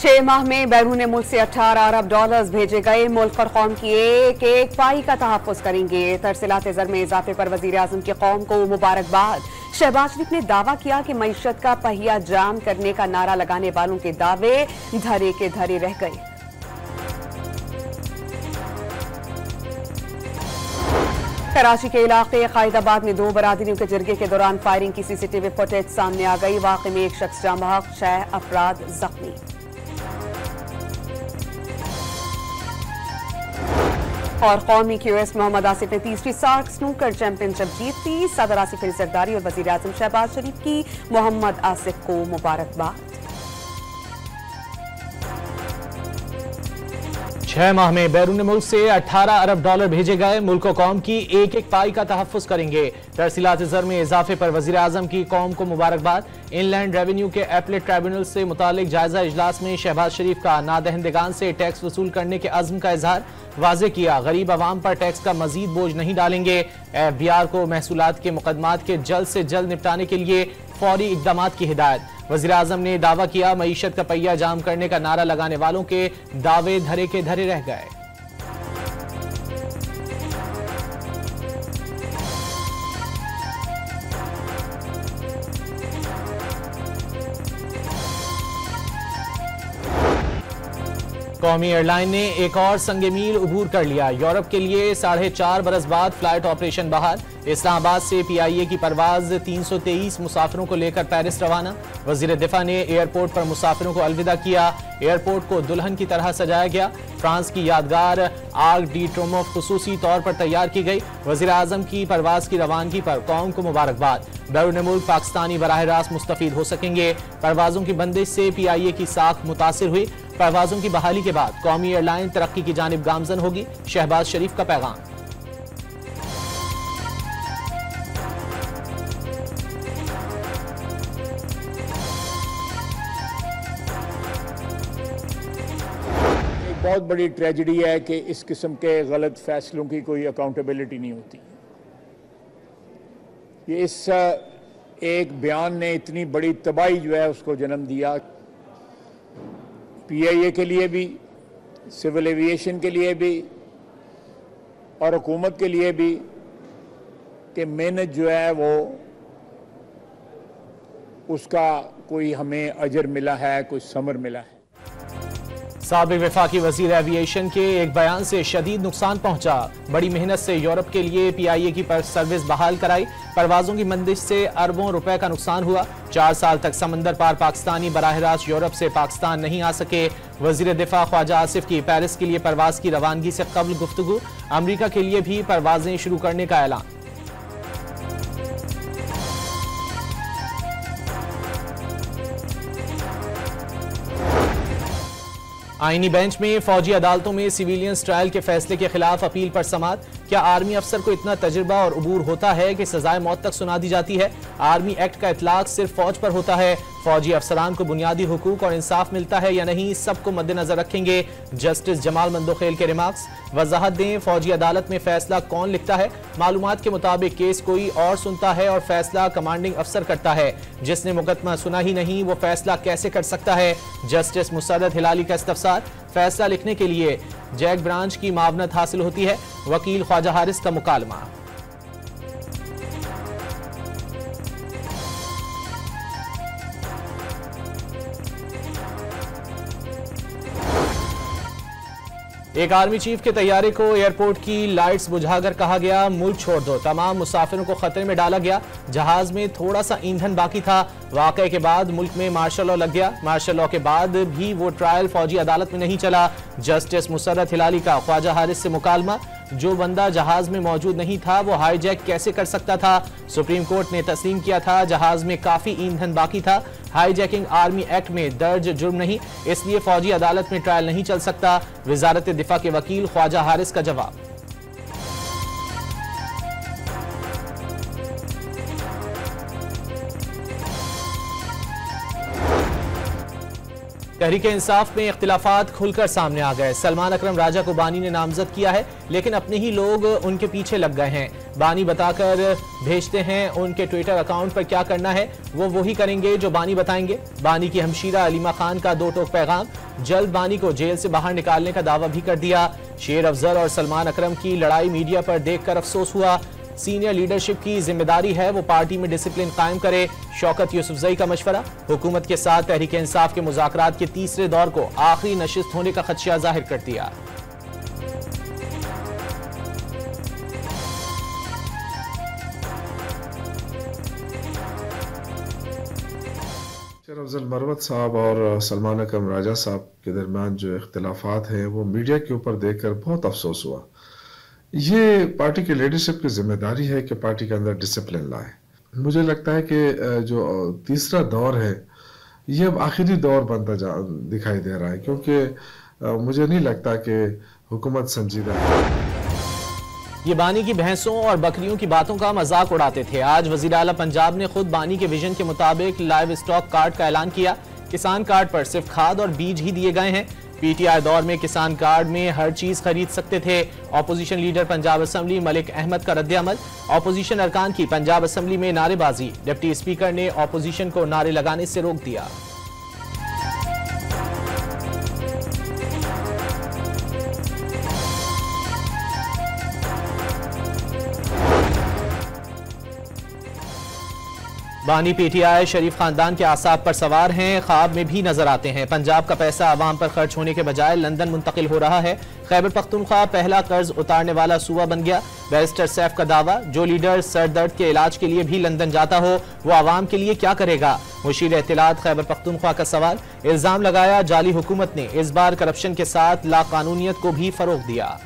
6 माह में बैरून मुल्क से 18 अरब डॉलर्स भेजे गए। मुल्क और कौम की एक एक पाई का तहफ़्फ़ुज़ करेंगे। तरसीलात ज़र में इजाफे पर वज़ीर आज़म की कौम को मुबारकबाद। शहबाज शरीफ ने दावा किया कि मईशत का पहिया जाम करने का नारा लगाने वालों के दावे धरे के धरे रह गए। कराची के इलाके कायदाबाद में 2 बरादरियों के जरगे के दौरान फायरिंग की सीसीटीवी फुटेज सामने आ गई। वाक़े में एक शख्स जाँ बहक, 6 अफराद जख्मी। और कौमी QS मोहम्मद आसिफ ने तीसरी सार्क स्नूकर चैंपियनशिप जीत ली। सदर आसिफ अली जरदारी और वज़ीर आज़म शहबाज शरीफ की मोहम्मद आसिफ को मुबारकबाद। 6 माह में बैरून मुल्क से 18 अरब डॉलर भेजे गए। मुल्क और कौम की एक एक पाई का तहफ़्फ़ुज़ करेंगे। तरसीलात ज़र में इजाफे पर वज़ीर आज़म की कौम को मुबारकबाद। इनलैंड रेवेन्यू के एपलेट ट्राइब्यूनल से मुतालिक जायजा इजलास में शहबाज शरीफ का नादहिंदगान से टैक्स वसूल करने के अज़्म का इजहार। वाज़े किया, गरीब आवाम पर टैक्स का मजीद बोझ नहीं डालेंगे। FBR को महसूलात के मुकदमात के जल्द से जल्द निपटाने के लिए फौरी इक़दामात की हिदायत। वज़ीर आज़म ने दावा किया, मईशत का पहिया जाम करने का नारा लगाने वालों के दावे धरे के धरे रह गए। कौमी एयरलाइन ने एक और संगे मील उबूर कर लिया। यूरोप के लिए 4.5 बरस बाद फ्लाइट ऑपरेशन बहाल। इस्लामाबाद से PIA की परवाज 323 मुसाफिरों को लेकर पेरिस रवाना। वजीर दिफा ने एयरपोर्ट पर मुसाफिरों को अलविदा किया। एयरपोर्ट को दुल्हन की तरह सजाया गया। फ्रांस की यादगार आर्क डी ट्रोमोफ खुसूसी तौर पर तैयार की गई। वजीर आजम की परवाज की रवानगी पर कौम को मुबारकबाद। बैरून मुल्क पाकिस्तानी बराह रास्त मुस्तफीद हो सकेंगे। परवाजों की बंदिश से PIA की साख मुतासिर हुई। परवाजों की बहाली के बाद कौमी एयरलाइन तरक्की की जानिब गामजन होगी। शहबाज शरीफ का पैगाम। बहुत बड़ी ट्रेजेडी है कि इस किस्म के गलत फैसलों की कोई अकाउंटेबिलिटी नहीं होती। ये इस एक बयान ने इतनी बड़ी तबाही जो है उसको जन्म दिया। PIA के लिए भी, सिविल एविएशन के लिए भी और हुकूमत के लिए भी कि मेहनत जो है वो उसका कोई हमें अजर मिला है, कोई समर मिला है। साबिक वफाकी वजीर एविएशन के एक बयान से शदीद नुकसान पहुंचा। बड़ी मेहनत से यूरोप के लिए PIA की सर्विस बहाल कराई। परवाजों की बंदिश से अरबों रुपए का नुकसान हुआ। 4 साल तक समंदर पार पाकिस्तानी बराह रास्त यूरोप से पाकिस्तान नहीं आ सके। वजीर दिफा ख्वाजा आसिफ की पेरिस के लिए परवाज की रवानगी से कबल गुफ्तगू। अमरीका के लिए भी परवाजें शुरू करने का ऐलान। आईनी बेंच में फौजी अदालतों में सिविलियंस ट्रायल के फैसले के खिलाफ अपील पर समाअत। क्या आर्मी अफसर को इतना तजुर्बा और उबूर होता है कि सजाए मौत तक सुना दी जाती है? आर्मी एक्ट का इतलाक सिर्फ फौज पर होता है। फौजी अफसरान को बुनियादी हुकूक और इंसाफ मिलता है या नहीं, सबको मद्देनजर रखेंगे। जस्टिस जमाल मंदोखेल के रिमार्क्स। वजाहत दें, फौजी अदालत में फैसला कौन लिखता है? मालूमात के मुताबिक केस कोई और सुनता है और फैसला कमांडिंग अफसर करता है। जिसने मुकदमा सुना ही नहीं वो फैसला कैसे कर सकता है? जस्टिस मुसद्दद हिलाली का इस्तफसार। फैसला लिखने के लिए जैक ब्रांच की मावनत हासिल होती है। वकील ख्वाजा हारिस का मुकालमा। एक आर्मी चीफ के तैयारे को एयरपोर्ट की लाइट्स बुझाकर कहा गया, मुल्क छोड़ दो। तमाम मुसाफिरों को खतरे में डाला गया। जहाज में थोड़ा सा ईंधन बाकी था। वाकये के बाद मुल्क में मार्शल लॉ लग गया। मार्शल लॉ के बाद भी वो ट्रायल फौजी अदालत में नहीं चला। जस्टिस मुसद्दद हिलाली का ख्वाजा हारिस से मुकालमा। जो बंदा जहाज में मौजूद नहीं था वो हाईजैक कैसे कर सकता था? सुप्रीम कोर्ट ने तस्लीम किया था जहाज में काफी ईंधन बाकी था। हाईजैकिंग आर्मी एक्ट में दर्ज जुर्म नहीं, इसलिए फौजी अदालत में ट्रायल नहीं चल सकता। वजारत दिफा के वकील ख्वाजा हारिस का जवाब। तहरीक इंसाफ में इख्तिलाफात खुलकर सामने आ गए। सलमान अकरम राजा को बानी ने नामजद किया है, लेकिन अपने ही लोग उनके पीछे लग गए हैं। बानी बताकर भेजते हैं, उनके ट्विटर अकाउंट पर क्या करना है वो वही करेंगे जो बानी बताएंगे। बानी की हमशीरा अलीमा खान का दो टोक पैगाम, जल्द बानी को जेल से बाहर निकालने का दावा भी कर दिया। शेर अफजल और सलमान अकरम की लड़ाई मीडिया पर देखकर अफसोस हुआ। सीनियर लीडरशिप की जिम्मेदारी है वो पार्टी में डिसिप्लिन कायम करे। शौकत यूसुफजई का मशवरा, हुकूमत के साथ तहरीक इंसाफ के मुज़ाकरात के तीसरे दौर को आखिरी नशिस्त होने का खदशा जाहिर कर दिया। शेर अफजल मरवत साहब और सलमान अकरम राजा साहब के दरमियान जो इख्तिलाफात हैं वो मीडिया के ऊपर देखकर बहुत अफसोस हुआ। ये पार्टी की लीडरशिप की जिम्मेदारी है कि पार्टी के अंदर डिसिप्लिन लाए। मुझे लगता है कि जो तीसरा दौर है ये अब आखिरी दौर बनता दिखाई दे रहा है, क्योंकि मुझे नहीं लगता कि हुकूमत संजीदा है। ये बानी की भैंसों और बकरियों की बातों का मजाक उड़ाते थे। आज वजीर आला पंजाब ने खुद बानी के विजन के मुताबिक लाइव स्टॉक कार्ड का ऐलान किया। किसान कार्ड पर सिर्फ खाद और बीज ही दिए गए हैं। पीटीआई दौर में किसान कार्ड में हर चीज खरीद सकते थे। Opposition leader Punjab assembly Malik Ahmad का रद्द-ए-अमल। ऑपोजिशन अरकान की पंजाब असेंबली में नारेबाजी, डिप्टी स्पीकर ने ऑपोजिशन को नारे लगाने से रोक दिया। बानी पीटीआई शरीफ खानदान के आसाब पर सवार हैं, ख्वाब में भी नजर आते हैं। पंजाब का पैसा आवाम पर खर्च होने के बजाय लंदन मुंतकिल हो रहा है। खैबर पख्तूनख्वा पहला कर्ज उतारने वाला सूबा बन गया। बैरिस्टर सैफ का दावा, जो लीडर सर दर्द के इलाज के लिए भी लंदन जाता हो वो आवाम के लिए क्या करेगा। मुशीर एहतिलात खैबर पख्तूनख्वा का सवाल। इल्जाम लगाया, जाली हुकूमत ने इस बार करप्शन के साथ लाकानूनियत को भी फरोग दिया।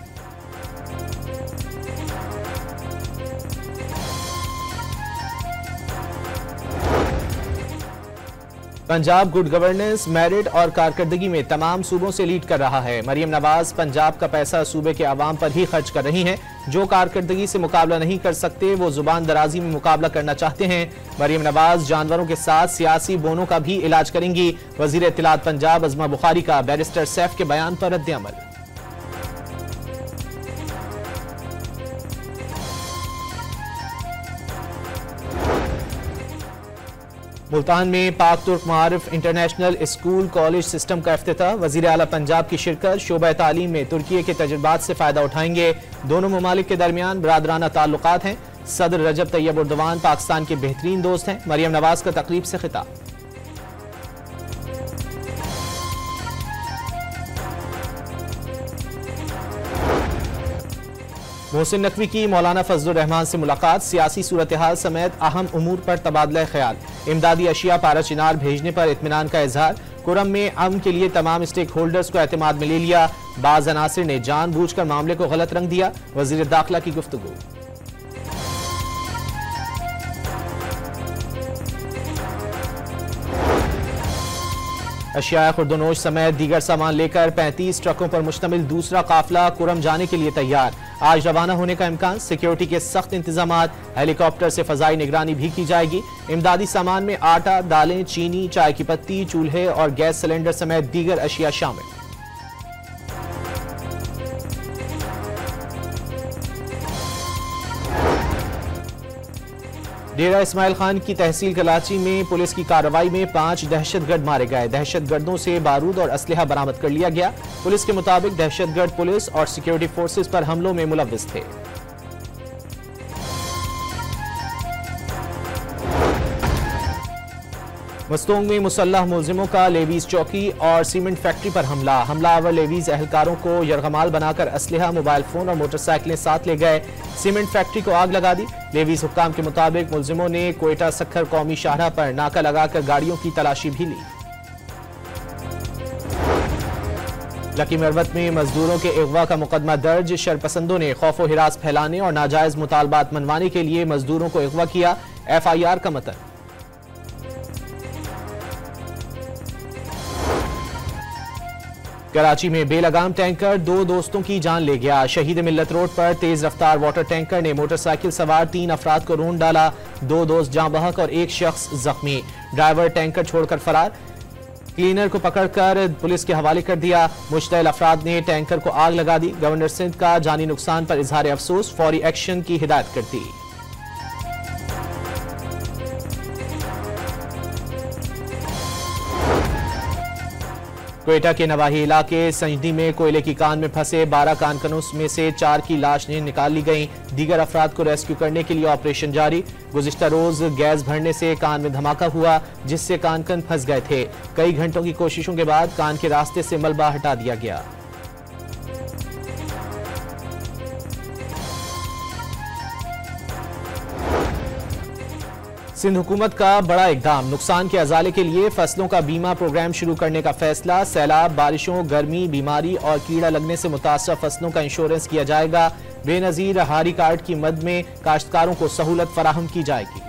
पंजाब गुड गवर्नेंस, मेरिट और कारकर्दगी में तमाम सूबों से लीड कर रहा है। मरियम नवाज पंजाब का पैसा सूबे के आवाम पर ही खर्च कर रही हैं। जो कारकर्दगी से मुकाबला नहीं कर सकते वो जुबान दराजी में मुकाबला करना चाहते हैं। मरियम नवाज जानवरों के साथ सियासी बोनों का भी इलाज करेंगी। वजीर इत्तलात पंजाब अज़मा बुखारी का बैरिस्टर सैफ के बयान पर रद्द-ए-अमल। मुल्तान में पाक तुर्क मारिफ इंटरनेशनल स्कूल कॉलेज सिस्टम का इफ्तिताह। वजीर आला पंजाब की शिरकत। शोबा तालीम में तुर्की के तजुर्बात से फायदा उठाएंगे। दोनों ममालिक के दरमियान बरादराना ताल्लुकात हैं। सदर रजब तैयब एर्दोगान पाकिस्तान के बेहतरीन दोस्त हैं। मरियम नवाज का तकरीब से खिताब। मोहसिन नकवी की मौलाना फजलुर रहमान से मुलाकात। सियासी सूरत हाल समेत अहम उमूर पर तबादला ख्याल। इमदादी अशिया पारा चिनार भेजने पर इत्मीनान का इजहार। कुरम में अमन के लिए तमाम स्टेक होल्डर्स को एतमाद में ले लिया। बाज अनासिर ने जानबूझकर मामले को गलत रंग दिया। वजीर दाखिला की गुफ्तगू। अशिया खुर्दनोश समेत दीगर सामान लेकर 35 ट्रकों पर मुश्तमिल दूसरा काफिला कुरम जाने के लिए तैयार। आज रवाना होने का इम्कान। सिक्योरिटी के सख्त इंतजामात। हेलीकॉप्टर से फजाई निगरानी भी की जाएगी। इमदादी सामान में आटा, दालें, चीनी, चाय की पत्ती, चूल्हे और गैस सिलेंडर समेत दीगर अशिया शामिल। डेरा इस्माइल खान की तहसील कराची में पुलिस की कार्रवाई में 5 दहशतगर्द मारे गए। दहशतगर्दों से बारूद और असलहा बरामद कर लिया गया। पुलिस के मुताबिक दहशतगर्द पुलिस और सिक्योरिटी फोर्सेस पर हमलों में मुलव्विस थे। मस्तोंग में मुसल्लह मुलजिमों का लेवीज चौकी और सीमेंट फैक्ट्री पर हमला। हमलावर लेवीज एहलकारों को यरगमाल बनाकर असलहा, मोबाइल फोन और मोटरसाइकिलें साथ ले गए। सीमेंट फैक्ट्री को आग लगा दी। लेवीज हुक्काम के मुताबिक मुलजिमों ने कोयटा सक्खर कौमी शाहरा पर नाका लगाकर गाड़ियों की तलाशी भी ली। लकी मरवत में मजदूरों के अगवा का मुकदमा दर्ज। शरपसंदों ने खौफ हिरास फैलाने और नाजायज मुतालबात मनवाने के लिए मजदूरों को अगवा किया। FIR का मतन। कराची में बेलगाम टैंकर 2 दोस्तों की जान ले गया। शहीद मिल्लत रोड पर तेज रफ्तार वाटर टैंकर ने मोटरसाइकिल सवार 3 अफराद को रोंद डाला। 2 दोस्त जाँ बहक और 1 शख्स जख्मी। ड्राइवर टैंकर छोड़कर फरार। क्लीनर को पकड़कर पुलिस के हवाले कर दिया। मुश्तइल अफराद ने टैंकर को आग लगा दी। गवर्नर सिंध का जानी नुकसान पर इजहार अफसोस, फौरी एक्शन की हिदायत कर दी। क्वेटा के नवाही इलाके संजदी में कोयले की कान में फंसे 12 कानकनों में से 4 की लाश निकाल ली गई। दीगर अफराद को रेस्क्यू करने के लिए ऑपरेशन जारी। गुज़िश्ता रोज गैस भरने से कान में धमाका हुआ, जिससे कानकन फंस गए थे। कई घंटों की कोशिशों के बाद कान के रास्ते से मलबा हटा दिया गया। सिंध हुकूमत का बड़ा इकदाम, नुकसान के अजाले के लिए फसलों का बीमा प्रोग्राम शुरू करने का फैसला। सैलाब, बारिशों, गर्मी, बीमारी और कीड़ा लगने से मुतासर फसलों का इंश्योरेंस किया जाएगा। बेनजीर हारी कार्ड की मद में काश्तकारों को सहूलत फराहम की जाएगी।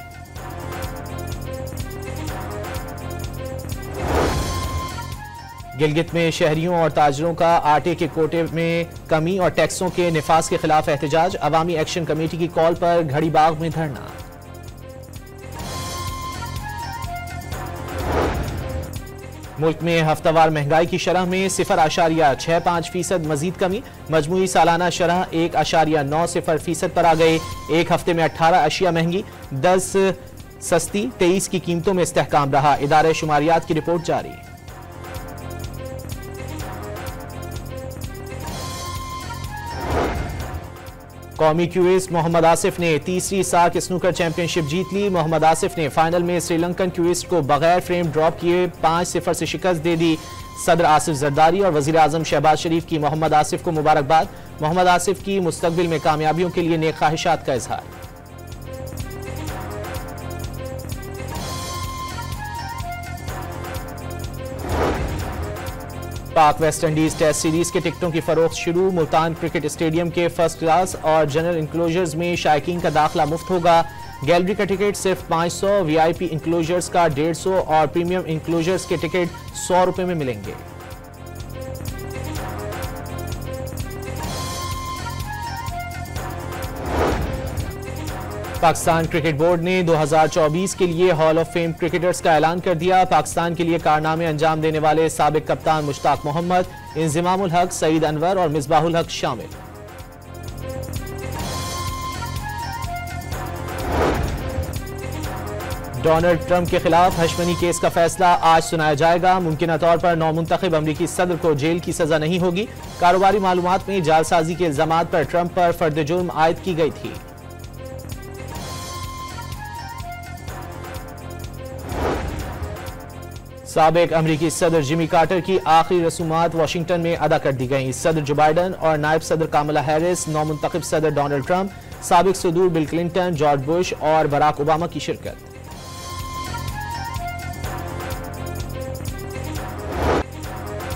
गिलगित में शहरियों और ताजरों का आटे के कोटे में कमी और टैक्सों के निफाज के खिलाफ एहतजाज। अवामी एक्शन कमेटी की कॉल पर घड़ी बाग में धरना। मुल्क में हफ्तावार महंगाई की शरह में 0.65% मजीद कमी। मजमूई सालाना शरह 1.90% पर आ गई। एक हफ्ते में 18 अशिया महंगी, 10 सस्ती, 23 की कीमतों में इस्तेहकाम रहा। इदारे शुमारियात की रिपोर्ट जारी। कौमी क्यूइस्ट मोहम्मद आसिफ ने तीसरी सार्क स्नूकर चैंपियनशिप जीत ली। मोहम्मद आसिफ ने फाइनल में श्रीलंकन क्यूइस्ट को बगैर फ्रेम ड्रॉप किए 5-0 से शिकस्त दे दी। सदर आसिफ जरदारी और वजीर आजम शहबाज शरीफ की मोहम्मद आसिफ को मुबारकबाद। मोहम्मद आसिफ की मुस्तकबिल में कामयाबियों के लिए नेक ख्वाहिशात का इजहार। पाक वेस्ट इंडीज टेस्ट सीरीज के टिकटों की फरोख्त शुरू। मुल्तान क्रिकेट स्टेडियम के फर्स्ट क्लास और जनरल इंक्लोजर्स में शायकीन का दाखिला मुफ्त होगा। गैलरी का टिकट सिर्फ 500, वीआईपी इंक्लोजर्स का 150 और प्रीमियम इंक्लोजर्स के टिकट 100 रुपए में मिलेंगे। पाकिस्तान क्रिकेट बोर्ड ने 2024 के लिए हॉल ऑफ फेम क्रिकेटर्स का ऐलान कर दिया। पाकिस्तान के लिए कारनामे अंजाम देने वाले साबिक कप्तान मुश्ताक मोहम्मद, इंजिमामुल हक, सईद अनवर और मिसबाहुल हक शामिल। डोनाल्ड ट्रंप के खिलाफ हशमनी केस का फैसला आज सुनाया जाएगा। मुमकिन तौर पर नौमुंतखब अमरीकी सदर को जेल की सजा नहीं होगी। कारोबारी मालूमात में जालसाजी के इल्जामात पर ट्रंप पर फर्द जुर्म आयद की गई थी। साबिक अमरीकी सदर जिमी कार्टर की आखिरी रसूमात वाशिंगटन में अदा कर दी गई। सदर जो बाइडन और नायब सदर कामला हैरिस, नौमुंतखब सदर डोनाल्ड ट्रंप, साबिक सदूर बिल क्लिंटन, जॉर्ज बुश और बराक ओबामा की शिरकत।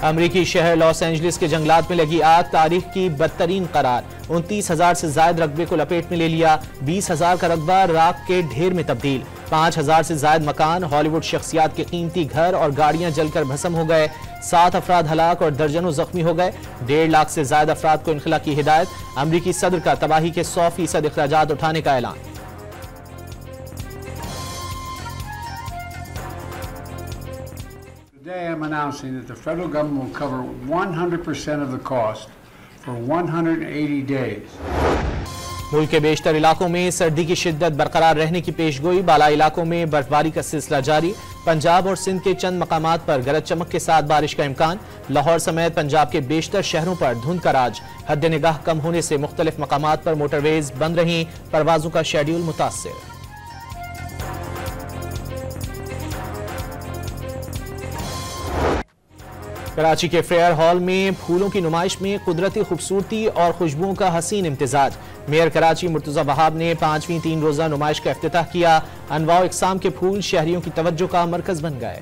अमरीकी शहर लॉस एंजलिस के जंगलात में लगी आग तारीख की बदतरीन करार। 29,000 से ज्यादा रकबे को लपेट में ले लिया। 20,000 का रकबा राख के ढेर में तब्दील। 5,000 से ज्यादा मकान, हॉलीवुड शख्सियात के कीमती घर और गाड़ियां जलकर भस्म हो गए। 7 अफराद हलाक और दर्जनों जख्मी हो गए। 1.5 लाख से ज्यादा अफराद को इनखला की हिदायत। अमरीकी सदर का तबाही के 100% अखराजात उठाने का ऐलान। Today I'm announcing that the federal government will cover 100% of the cost for 180 days. मुल्क के बेशतर इलाकों में सर्दी की शिद्दत बरकरार रहने की पेशगोई। बाला इलाकों में बर्फबारी का सिलसिला जारी। पंजाब और सिंध के चंद मकामात पर गरज चमक के साथ बारिश का इम्कान। लाहौर समेत पंजाब के बेशतर शहरों पर धुंध का राज। हद निगाह कम होने से मुख्तलिफ मकामात पर मोटरवेज बंद रहीं। परवाजों का शेड्यूल मुतासिर। कराची के फेयर हॉल में फूलों की नुमाइश में कुदरती खूबसूरती और खुशबुओं का हसीन इम्तिजाज। मेयर कराची मुर्तजा वहाब ने 5वीं 3 रोजा नुमाइश का इफ्तिताह किया। अनवाओ इकसाम के फूल शहरियों की तवज्जो का मरकज बन गए।